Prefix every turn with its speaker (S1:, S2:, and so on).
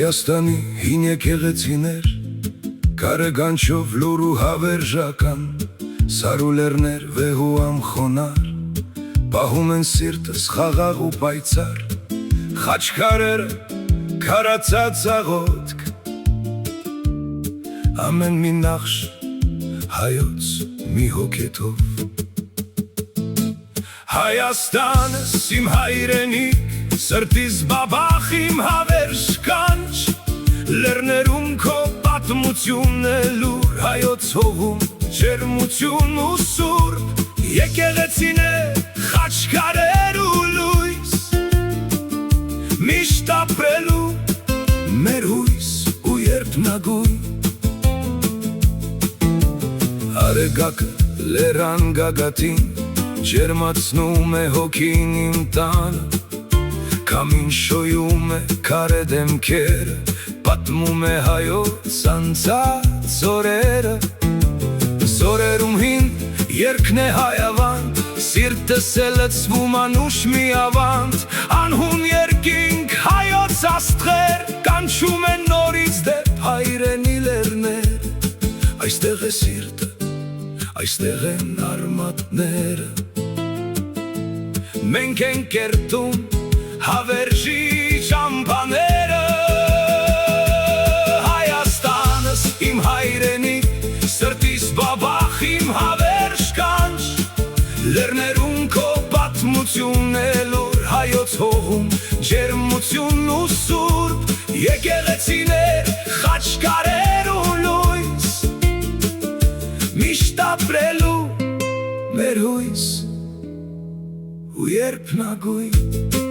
S1: Հայաստանի հին եկեղեցիներ, Կարեգանչով լուր ու հավերժական, Սարուլերներ վեհ ու ամխոնար, Պահում են սիրտս խաղաղ ու պայծառ, Խաչքարերը քարացած աղոթք, Ամեն մի նախշ հայոց մի հոգեթով։ Հայաստանս իմ հայրենիք, Սրտիս բաբախ իմ հավերժ կանչ, Լեռներում քո պատմությունն է լուր, Հայոց հողում ջերմություն ու սուրբ, Եկեղեցիներ, խաչքարեր ու լույս, Միշտ ապրելու մեր հույս ու երդմնագույն։ Արեգակը լերան գագաթին, Ջերմացնում է հոգին իմ տանը, Քամին շոյում է քարե դեմքերը, Պատմում է հայոց անցած օրերը, Զորերում հին երգն է հայավանդ, Սիրտս է լցվում անուշ մի ավանդ, Անհուն երկինք հայոց աստղեր, Կանչում են նորից դեպ հայրենի լեռներ, Այստեղ է սիրտը, այստեղ են արմատները, Մենք ենք կերտում հավերժի ճամփաները, Հայաստանս իմ հայրենիք, Սրտիս բաբախ իմ հավերժ կանչ, Լեռներում քո պատմությունն է լուր, Հայոց հողում ջերմություն ու սուրբ, Եկեղեցիներ, խաչքարեր ու լույս, Միշտ ապրելու մեր հույս ու երդմնագույն։